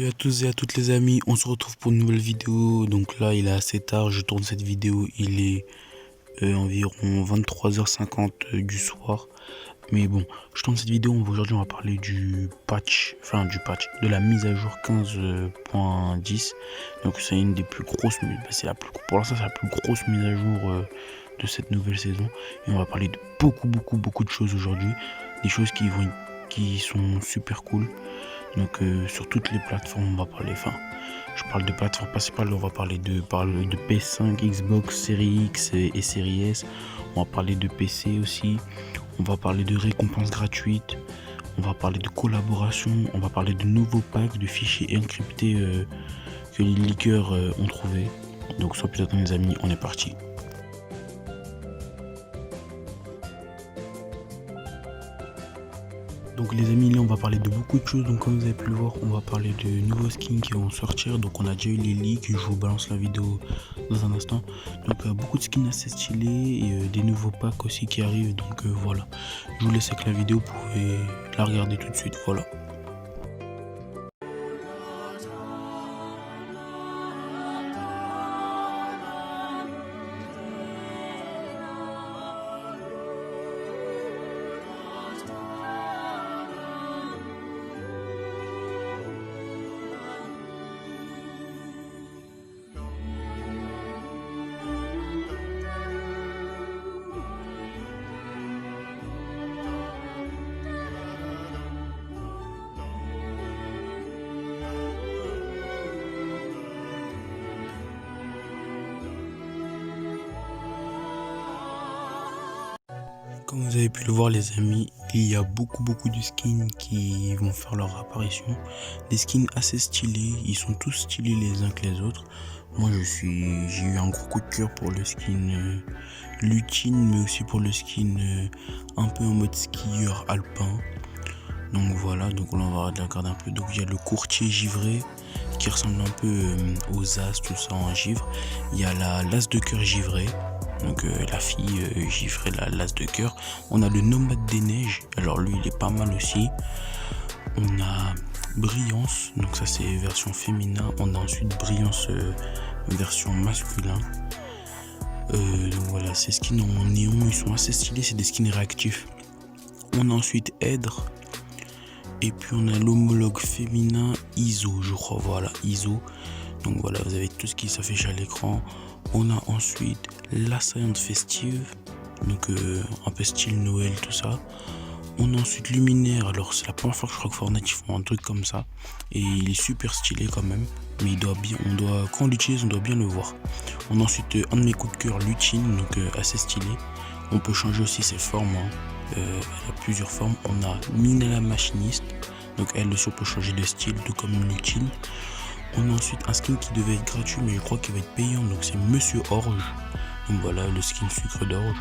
Salut à tous et à toutes les amis, on se retrouve pour une nouvelle vidéo. Donc là il est assez tard, je tourne cette vidéo, il est environ 23h50 du soir. Mais bon, je tourne cette vidéo, aujourd'hui on va parler du patch, de la mise à jour 15.10. Donc c'est une des plus grosses, pour l'instant c'est la plus grosse mise à jour de cette nouvelle saison. Et on va parler de beaucoup de choses aujourd'hui, des choses qui sont super cool. Donc sur toutes les plateformes on va parler, je parle de plateformes principales, on va parler de PS5, Xbox Series X et Series S, on va parler de PC aussi, on va parler de récompenses gratuites, on va parler de collaboration, on va parler de nouveaux packs, de fichiers encryptés que les leakers ont trouvé. Donc sans plus attendre les amis, on est parti. Donc les amis, là on va parler de beaucoup de choses. Donc comme vous avez pu le voir, on va parler de nouveaux skins qui vont sortir. Donc on a déjà eu les leaks, je vous balance la vidéo dans un instant. Donc beaucoup de skins assez stylés et des nouveaux packs aussi qui arrivent. Donc voilà, je vous laisse avec la vidéo, vous pouvez la regarder tout de suite, voilà. Comme vous avez pu le voir les amis, il y a beaucoup de skins qui vont faire leur apparition. Des skins assez stylés, ils sont tous stylés les uns que les autres. Moi j'ai eu un gros coup de cœur pour le skin Lutine, mais aussi pour le skin un peu en mode skieur alpin. Donc voilà, donc on va regarder un peu. Donc il y a le courtier givré qui ressemble un peu aux as, tout ça en givre. Il y a l'as de cœur givré. Donc la fille givrée, l'as de cœur. On a le nomade des neiges, alors lui il est pas mal aussi. On a brillance, donc ça c'est version féminin. On a ensuite brillance version masculin. Donc voilà, ces skins en néon, ils sont assez stylés, c'est des skins réactifs. On a ensuite Edre. Et puis on a l'homologue féminin ISO, je crois, voilà, ISO. Donc voilà, vous avez tout ce qui s'affiche à l'écran. On a ensuite l'assaillante festive, donc un peu style Noël, tout ça. On a ensuite luminaire, alors c'est la première fois que je crois que Fortnite ils font un truc comme ça. Et il est super stylé quand même, mais quand on l'utilise on doit bien le voir. On a ensuite un de mes coups de cœur, Lutine, donc assez stylé. On peut changer aussi ses formes, elle a plusieurs formes. On a Mina la machiniste, donc elle aussi on peut changer de style, tout comme Lutine. On a ensuite un skin qui devait être gratuit, mais je crois qu'il va être payant, donc c'est Monsieur Orge. Donc voilà, le skin sucre d'orge.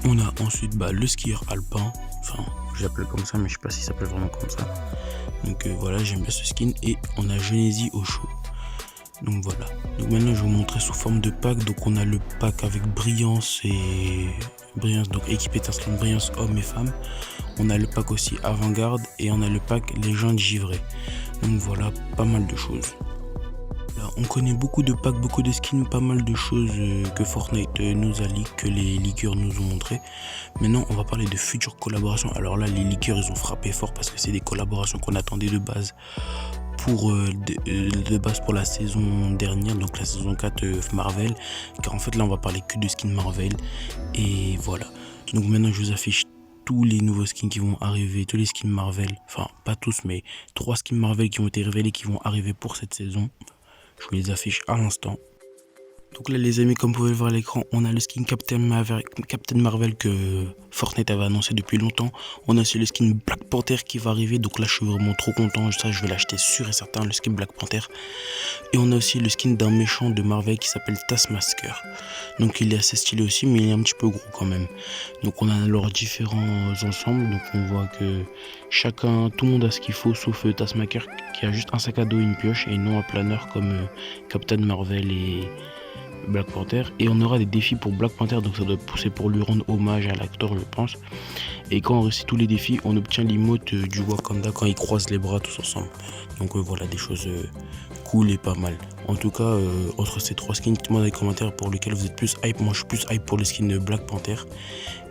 On a ensuite le skieur alpin, enfin je l'appelle comme ça, mais je sais pas s'il s'appelle vraiment comme ça. Donc voilà, j'aime bien ce skin. Et on a Genésie au chaud. Donc voilà, donc maintenant je vais vous montrer sous forme de pack. Donc on a le pack avec brillance, donc équipé étincelante brillance hommes et femmes. On a le pack aussi avant-garde et on a le pack légende givrée. Donc voilà, pas mal de choses. Là, on connaît beaucoup de packs, beaucoup de skins, pas mal de choses que Fortnite nous a leak, que les leakers nous ont montré. Maintenant on va parler de futures collaborations. Alors là les leakers ils ont frappé fort parce que c'est des collaborations qu'on attendait de base pour la saison dernière, donc la saison 4 Marvel, car en fait là on va parler que de skins Marvel. Et voilà, donc maintenant je vous affiche tous les nouveaux skins qui vont arriver, tous les skins Marvel, enfin pas tous mais 3 skins Marvel qui ont été révélés, qui vont arriver pour cette saison. Je vous les affiche à l'instant. Donc là les amis, comme vous pouvez le voir à l'écran, on a le skin Captain Marvel que Fortnite avait annoncé depuis longtemps. On a aussi le skin Black Panther qui va arriver, donc là je suis vraiment trop content, ça je vais l'acheter sûr et certain, le skin Black Panther. Et on a aussi le skin d'un méchant de Marvel qui s'appelle Taskmaster. Donc il est assez stylé aussi, mais il est un petit peu gros quand même. Donc on a leurs différents ensembles, donc on voit que tout le monde a ce qu'il faut, sauf Taskmaster qui a juste un sac à dos et une pioche, et non un planeur comme Captain Marvel Black Panther. Et on aura des défis pour Black Panther, donc ça doit pousser pour lui rendre hommage à l'acteur, je pense. Et quand on réussit tous les défis, on obtient l'emote du Wakanda quand ils croisent les bras tous ensemble. Donc voilà, des choses cool et pas mal. En tout cas, entre ces 3 skins, dites-moi dans les commentaires pour lesquels vous êtes plus hype. Moi, je suis plus hype pour le skin de Black Panther.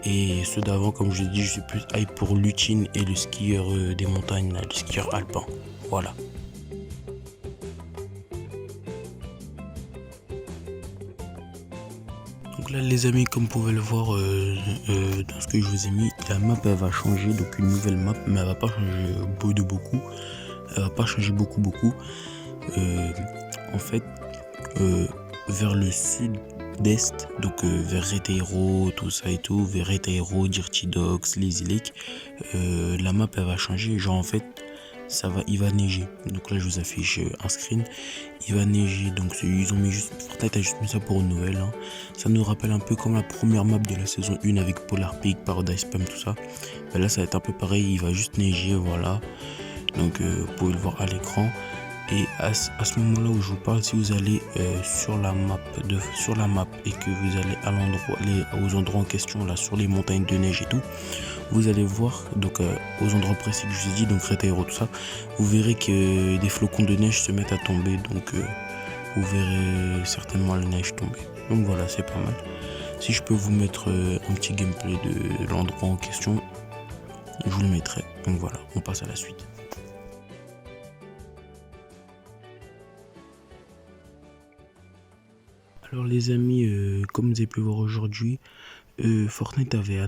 Et ceux d'avant, comme je l'ai dit, je suis plus hype pour Luchin et le skieur des montagnes, là, le skieur alpin. Voilà. Donc là les amis, comme vous pouvez le voir dans ce que je vous ai mis, la map elle va changer, donc une nouvelle map, mais elle va pas changer beaucoup. Elle va pas changer beaucoup. En fait, vers le sud-est, donc vers Retairo, tout ça et tout, vers Retairo, Dirty Docks, Lazy Lake, la map elle va changer. Genre en fait, il va neiger. Donc là je vous affiche un screen. Il va neiger, donc ils ont mis juste, Fortnite a juste mis ça pour Noël. Hein. Ça nous rappelle un peu comme la première map de la saison 1 avec Polar Peak, Paradise Spam, tout ça. Ben là ça va être un peu pareil, il va juste neiger, voilà. Donc vous pouvez le voir à l'écran. Et à ce moment là où je vous parle, si vous allez sur la map et que vous allez à l'endroit, aux endroits en question là, sur les montagnes de neige et tout, vous allez voir donc aux endroits précis que je vous ai dit, donc Retairo, tout ça, vous verrez que des flocons de neige se mettent à tomber, donc vous verrez certainement la neige tomber. Donc voilà, c'est pas mal. Si je peux vous mettre un petit gameplay de l'endroit en question, je vous le mettrai. Donc voilà, on passe à la suite. Alors les amis, comme vous avez pu voir aujourd'hui, Fortnite avait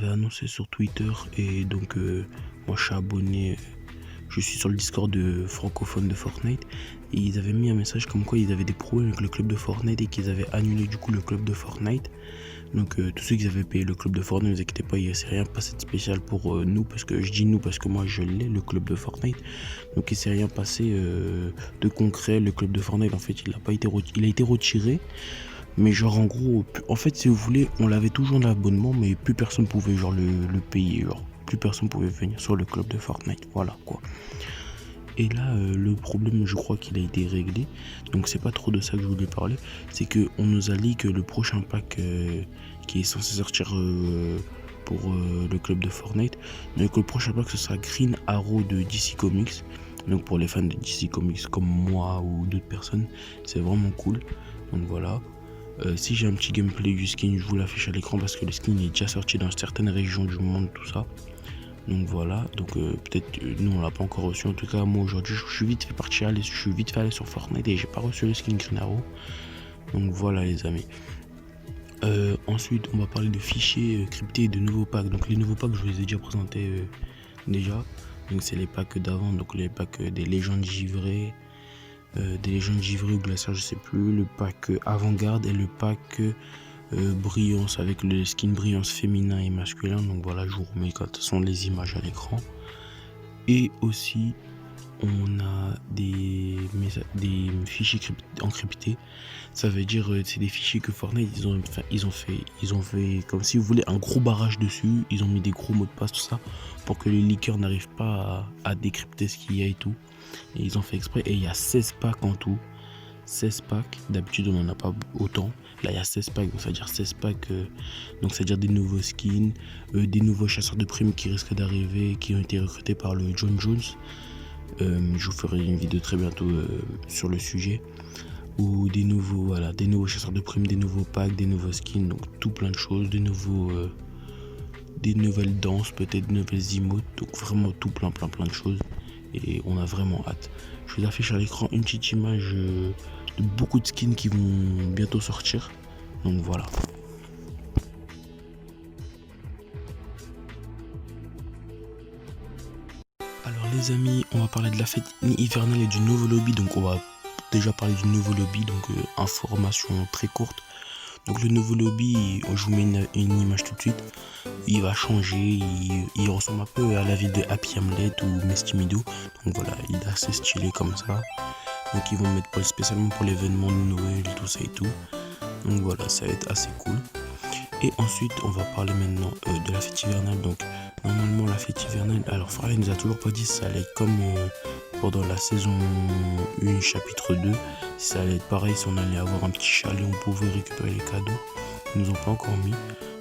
annoncé sur Twitter, et donc moi je suis abonné, je suis sur le Discord francophone de Fortnite, et ils avaient mis un message comme quoi ils avaient des problèmes avec le club de Fortnite et qu'ils avaient annulé du coup le club de Fortnite. Donc tous ceux qui avaient payé le club de Fortnite, ne vous inquiétez pas, il ne s'est rien passé de spécial pour nous, parce que je dis nous parce que moi je l'ai, le club de Fortnite. Donc il s'est rien passé de concret. Le club de Fortnite en fait il a été retiré. Mais genre en gros, en fait si vous voulez, on l'avait toujours en abonnement, mais plus personne pouvait genre le payer, genre plus personne pouvait venir sur le club de Fortnite, voilà quoi. Et là le problème, je crois qu'il a été réglé, donc c'est pas trop de ça que je voulais parler, c'est que on nous a dit que le prochain pack qui est censé sortir pour le club de Fortnite, donc le prochain pack ce sera Green Arrow de DC Comics. Donc pour les fans de DC Comics comme moi ou d'autres personnes, c'est vraiment cool. Donc voilà. Si j'ai un petit gameplay du skin, je vous l'affiche à l'écran parce que le skin est déjà sorti dans certaines régions du monde, tout ça. Donc voilà, donc peut-être nous on l'a pas encore reçu. En tout cas moi aujourd'hui je suis vite fait aller sur Fortnite et j'ai pas reçu le skin Green Arrow. Donc voilà les amis. Ensuite on va parler de fichiers cryptés et de nouveaux packs. Donc les nouveaux packs je vous les ai déjà présentés déjà. Donc c'est les packs d'avant, donc les packs des légendes givrées. Ou glaciaires, je sais plus, le pack avant-garde et le pack brillance avec le skin brillance féminin et masculin. Donc voilà, je vous remets quand sont les images à l'écran. Et aussi on a des fichiers encryptés. Ça veut dire c'est des fichiers que Fortnite ils ont fait comme si vous voulez un gros barrage dessus. Ils ont mis des gros mots de passe, tout ça, pour que les leakers n'arrivent pas à décrypter ce qu'il y a et tout. Et ils ont fait exprès, et il y a 16 packs en tout. 16 packs, d'habitude on n'en a pas autant. Là il y a 16 packs, donc ça veut dire 16 packs, donc ça veut dire des nouveaux skins, des nouveaux chasseurs de primes qui risquent d'arriver, qui ont été recrutés par le John Jones. Je vous ferai une vidéo très bientôt sur le sujet. Ou des nouveaux chasseurs de primes, des nouveaux packs, des nouveaux skins, donc tout plein de choses, des nouvelles danses, peut-être des nouvelles emotes, donc vraiment tout plein de choses. Et on a vraiment hâte. Je vous affiche à l'écran une petite image de beaucoup de skins qui vont bientôt sortir. Donc voilà. Alors les amis, on va parler de la fête hivernale et du nouveau lobby. Donc on va déjà parler du nouveau lobby, donc information très courte. Donc le nouveau lobby, je vous mets une image tout de suite. Il va changer, il ressemble un peu à la ville de Happy Hamlet ou Mestimido. Donc voilà, il est assez stylé comme ça. Donc ils vont le mettre spécialement pour l'événement de Noël, tout ça et tout. Donc voilà, ça va être assez cool. Et ensuite on va parler maintenant de la fête hivernale. Donc normalement la fête hivernale, alors Fortnite nous a toujours pas dit si ça allait être comme pendant la saison 1 chapitre 2 si ça allait être pareil, si on allait avoir un petit chalet, on pouvait récupérer les cadeaux. Ils nous ont pas encore mis.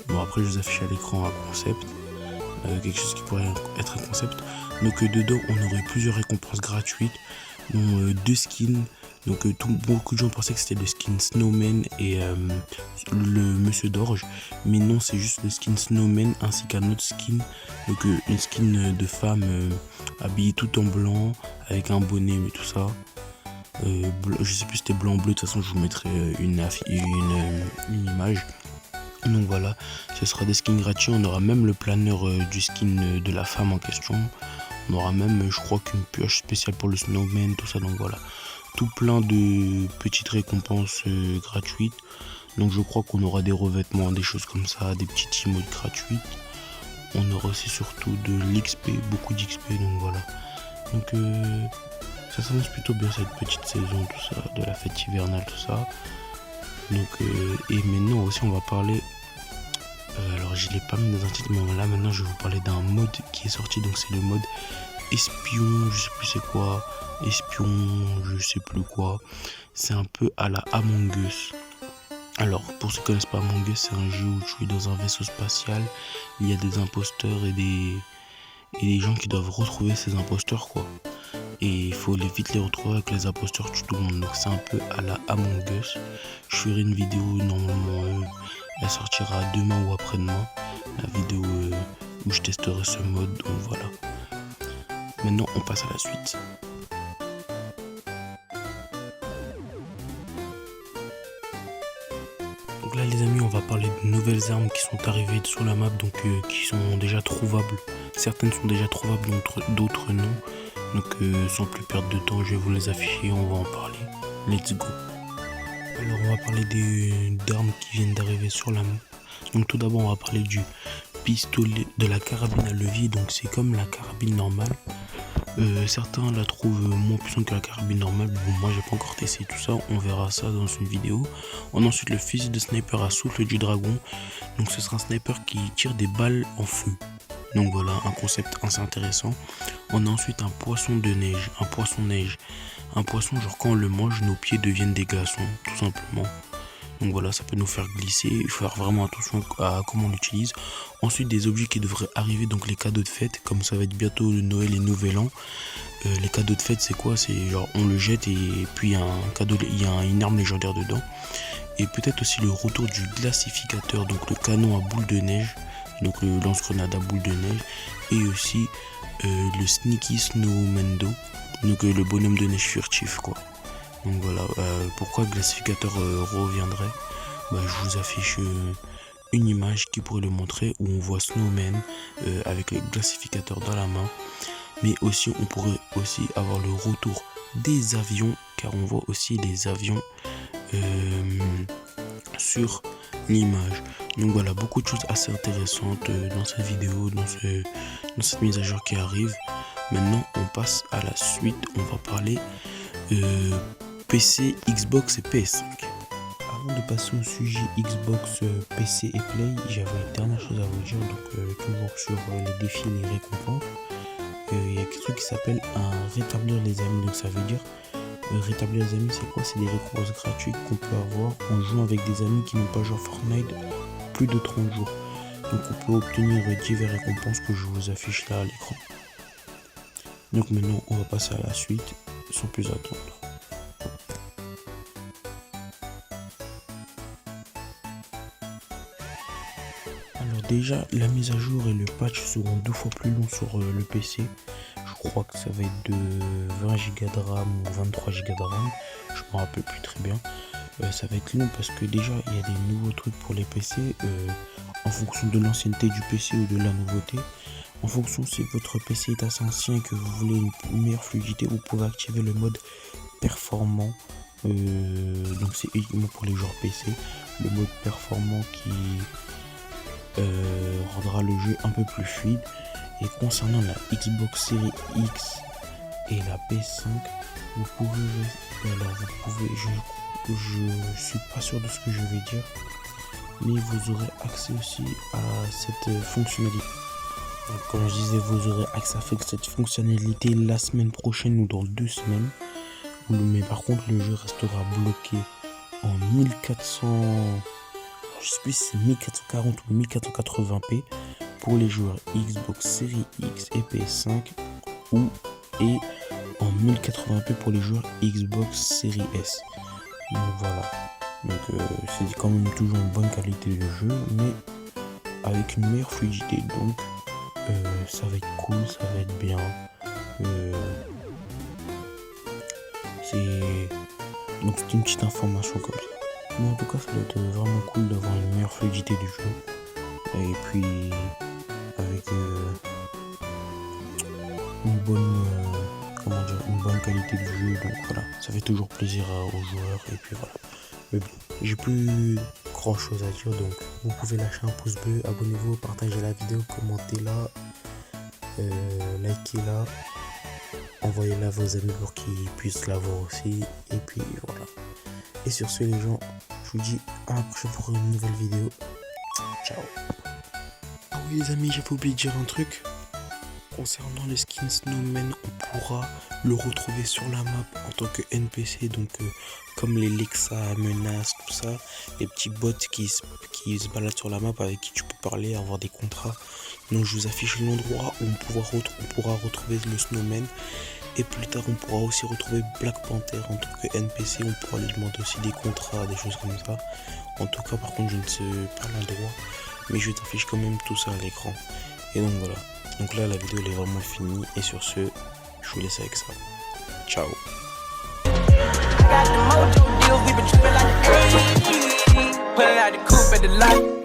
Bon, après je vous affiche à l'écran un concept, quelque chose qui pourrait être un concept. Donc dedans on aurait plusieurs récompenses gratuites, dont 2 skins. Donc beaucoup de gens pensaient que c'était le skin Snowman et le Monsieur d'Orge, mais non, c'est juste le skin Snowman ainsi qu'un autre skin, donc une skin de femme habillée tout en blanc avec un bonnet et tout ça. Je sais plus si c'était blanc ou bleu, de toute façon je vous mettrai une image. Donc voilà, ce sera des skins gratuits. On aura même le planeur du skin de la femme en question. On aura même, je crois, qu'une pioche spéciale pour le Snowman, tout ça. Donc voilà, tout plein de petites récompenses gratuites. Donc je crois qu'on aura des revêtements, des choses comme ça, des petites emotes gratuites. On aura aussi surtout de l'XP, beaucoup d'XP. Donc voilà. Donc ça s'annonce plutôt bien cette petite saison, tout ça, de la fête hivernale, tout ça. Donc et maintenant aussi on va parler, alors je l'ai pas mis dans un titre, mais là maintenant je vais vous parler d'un mode qui est sorti. Donc c'est le mode espion, je sais plus c'est quoi, espion, je sais plus quoi. C'est un peu à la Among Us. Alors pour ceux qui connaissent pas Among Us, c'est un jeu où tu es dans un vaisseau spatial, il y a des imposteurs et des gens qui doivent retrouver ces imposteurs quoi. Et il faut vite les retrouver avec les imposteurs, tue tout le monde. Donc c'est un peu à la Among Us. Je ferai une vidéo, normalement elle sortira demain ou après-demain, la vidéo où je testerai ce mode. Donc voilà. Maintenant on passe à la suite. Donc là les amis, on va parler de nouvelles armes qui sont arrivées sur la map, donc qui sont déjà trouvables. Certaines sont déjà trouvables, d'autres non. Donc sans plus perdre de temps, je vais vous les afficher, on va en parler. Let's go. Alors on va parler d'armes qui viennent d'arriver sur la map. Donc tout d'abord on va parler du pistolet, de la carabine à levier. Donc c'est comme la carabine normale. Certains la trouvent moins puissante que la carabine normale. Bon, moi j'ai pas encore testé tout ça, on verra ça dans une vidéo. On a ensuite le fusil de sniper à souffle du dragon. Donc ce sera un sniper qui tire des balles en feu. Donc voilà, un concept assez intéressant. On a ensuite un poisson de neige, un poisson neige. Un poisson, genre quand on le mange, nos pieds deviennent des glaçons, tout simplement. Donc voilà, ça peut nous faire glisser. Il faut faire vraiment attention à comment on l'utilise. Ensuite, des objets qui devraient arriver, donc les cadeaux de fête. Comme ça va être bientôt le Noël et Nouvel An. Les cadeaux de fête, c'est quoi? C'est genre on le jette et puis il y a un cadeau, il y a une arme légendaire dedans. Et peut-être aussi le retour du glacificateur, donc le canon à boule de neige. Donc le lance-grenade à boule de neige. Et aussi le Sneaky Snowmando. Donc le bonhomme de neige furtif quoi. Donc voilà, pourquoi le glacificateur reviendrait, je vous affiche une image qui pourrait le montrer, où on voit Snowman avec le glacificateur dans la main. Mais aussi on pourrait aussi avoir le retour des avions, car on voit aussi des avions sur l'image. Donc voilà, beaucoup de choses assez intéressantes dans cette vidéo, dans cette mise à jour qui arrive. Maintenant on passe à la suite, on va parler PC, Xbox et PS5. Avant de passer au sujet Xbox, PC et Play, j'avais une dernière chose à vous dire, donc toujours sur les défis et les récompenses. Il y a quelque chose qui s'appelle un rétablir les amis, donc ça veut dire rétablir les amis, c'est quoi? C'est des récompenses gratuites qu'on peut avoir en jouant avec des amis qui n'ont pas joué à Fortnite plus de 30 jours. Donc on peut obtenir diverses récompenses que je vous affiche là à l'écran. Donc maintenant on va passer à la suite sans plus attendre. Alors déjà la mise à jour et le patch seront 2 fois plus longs sur le PC. Je crois que ça va être de 20 Go de RAM ou 23 Go de RAM, je me rappelle plus très bien. Ça va être long parce que déjà il y a des nouveaux trucs pour les PC en fonction de l'ancienneté du PC ou de la nouveauté. En fonction si votre PC est assez ancien et que vous voulez une meilleure fluidité, vous pouvez activer le mode performant. Donc c'est uniquement pour les joueurs PC, le mode performant qui rendra le jeu un peu plus fluide. Et concernant la Xbox Series X et la PS5, vous pouvez, je suis pas sûr de ce que je vais dire, mais vous aurez accès aussi à cette fonctionnalité. Donc, comme je disais, vous aurez accès à cette fonctionnalité la semaine prochaine ou dans 2 semaines. Mais par contre, le jeu restera bloqué en 1400, je sais plus si c'est 1440 ou 1480p pour les joueurs Xbox Series X et PS5 et en 1080p pour les joueurs Xbox Series S. Donc voilà. Donc c'est quand même toujours une bonne qualité de jeu, mais avec une meilleure fluidité. Donc ça va être cool, ça va être bien. Donc c'est une petite information comme ça. Mais en tout cas, ça doit être vraiment cool d'avoir une meilleure fluidité du jeu. Et puis avec une bonne qualité du jeu. Donc voilà, ça fait toujours plaisir aux joueurs. Et puis voilà. Mais bon, j'ai plus grand chose à dire. Donc vous pouvez lâcher un pouce bleu, abonnez-vous, partagez la vidéo, commentez-la, likez-la. Envoyez-la à vos amis pour qu'ils puissent la voir aussi. Et puis voilà. Et sur ce les gens, je vous dis à la prochaine pour une nouvelle vidéo. Ciao. Ah oui les amis, j'avais oublié de dire un truc. Concernant le skin Snowman, on pourra le retrouver sur la map en tant que NPC. Donc comme les Lexa, Menace, tout ça. Les petits bots qui se baladent sur la map avec qui tu peux parler, avoir des contrats. Donc je vous affiche l'endroit où on pourra retrouver le Snowman. Et plus tard on pourra aussi retrouver Black Panther en tant que NPC. On pourra lui demander aussi des contrats, des choses comme ça. En tout cas par contre je ne sais pas l'endroit, mais je t'affiche quand même tout ça à l'écran. Et donc voilà. Donc là la vidéo elle est vraiment finie. Et sur ce, je vous laisse avec ça. Ciao. Got the mojo deals, we been trippin' like the 80s. Put it out the coupe at the lot.